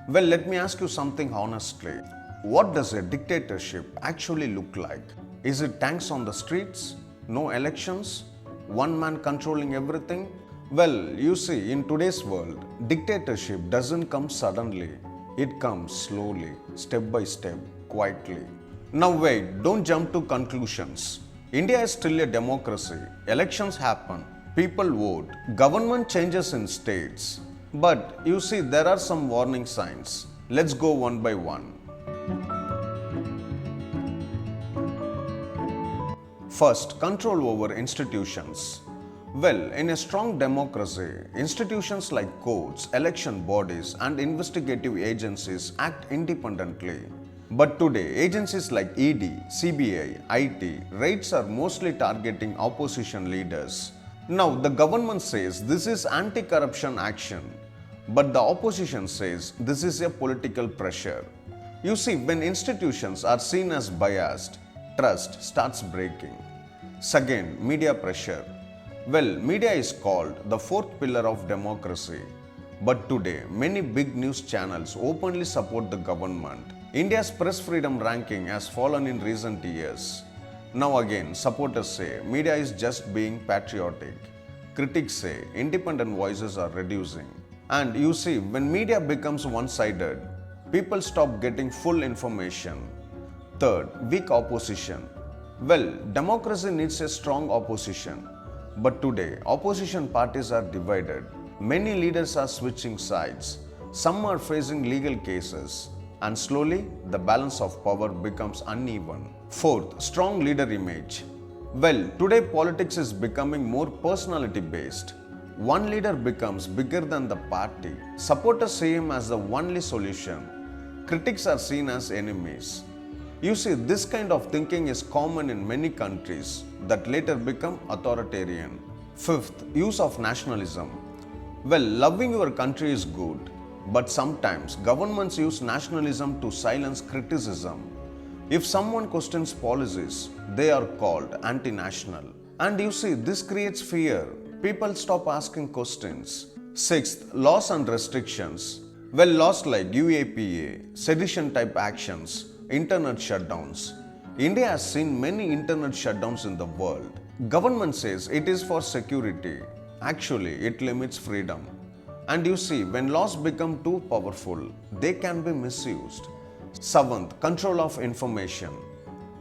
Well, let me ask you something honestly. What does a dictatorship actually look like? Is it tanks on the streets? No elections? One man controlling everything? Well, you see, in today's world, dictatorship doesn't come suddenly. It comes slowly, step by step, quietly. Now wait, don't jump to conclusions. India is still a democracy. Elections happen. People vote. Government changes in states. But you see, there are some warning signs. Let's go one by one. First, control over institutions. Well, in a strong democracy, institutions like courts, election bodies, and investigative agencies act independently. But today, agencies like ED, CBI, IT, raids are mostly targeting opposition leaders. Now, the government says this is anti-corruption action, but the opposition says this is a political pressure. You see, when institutions are seen as biased, trust starts breaking. Second, media pressure. Well, media is called the fourth pillar of democracy. But today, many big news channels openly support the government. India's press freedom ranking has fallen in recent years. Now again, supporters say media is just being patriotic. Critics say independent voices are reducing. And you see, when media becomes one-sided, people stop getting full information. Third, weak opposition. Well, democracy needs a strong opposition. But today, opposition parties are divided. Many leaders are switching sides. Some are facing legal cases. And slowly, the balance of power becomes uneven. Fourth, strong leader image. Well, today politics is becoming more personality based. One leader becomes bigger than the party. Supporters see him as the only solution. Critics are seen as enemies. You see, this kind of thinking is common in many countries that later become authoritarian. Fifth, use of nationalism. Well, loving your country is good, but sometimes governments use nationalism to silence criticism. If someone questions policies, they are called anti-national. And you see, this creates fear. People stop asking questions. Sixth, laws and restrictions. Well, laws like UAPA, sedition type actions, internet shutdowns. India has seen many internet shutdowns in the world. Government says it is for security. Actually, it limits freedom. And you see, when laws become too powerful, they can be misused. Seventh, control of information.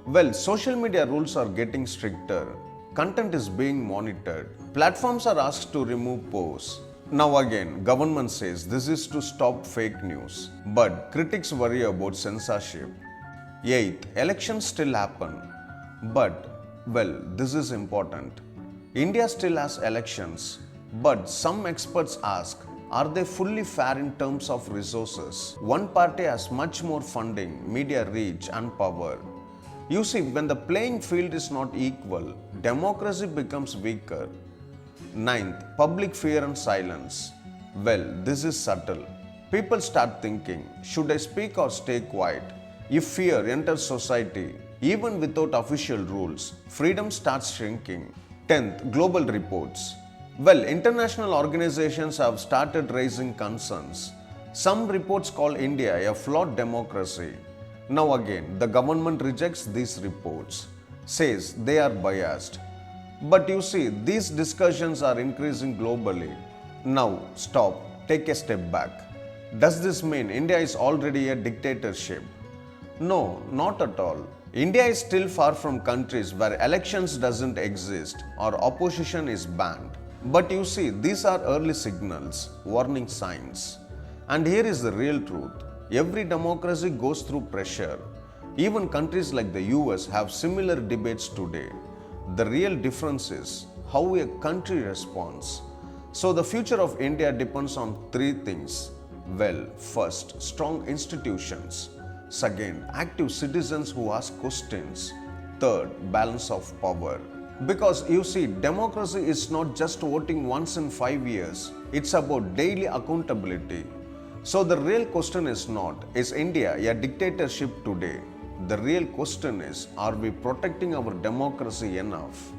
Well, social media rules are getting stricter. Content is being monitored. Platforms are asked to remove posts. Now again, government says this is to stop fake news. But critics worry about censorship. Eighth, elections still happen. But, well, this is important. India still has elections. But some experts ask, are they fully fair in terms of resources? One party has much more funding, media reach, and power. You see, when the playing field is not equal, democracy becomes weaker. Ninth, public fear and silence. Well, this is subtle. People start thinking, should I speak or stay quiet? If fear enters society, even without official rules, freedom starts shrinking. 10th, global reports. Well, international organizations have started raising concerns. Some reports call India a flawed democracy. Now again, the government rejects these reports, says they are biased. But you see, these discussions are increasing globally. Now, stop, take a step back. Does this mean India is already a dictatorship? No, not at all. India is still far from countries where elections doesn't exist or opposition is banned. But you see, these are early signals, warning signs. And here is the real truth. Every democracy goes through pressure. Even countries like the US have similar debates today. The real difference is how a country responds. So the future of India depends on three things. Well, first, strong institutions. Second, active citizens who ask questions. Third, balance of power. Because you see, democracy is not just voting once in 5 years. It's about daily accountability. So the real question is not, is India a dictatorship today? The real question is, are we protecting our democracy enough?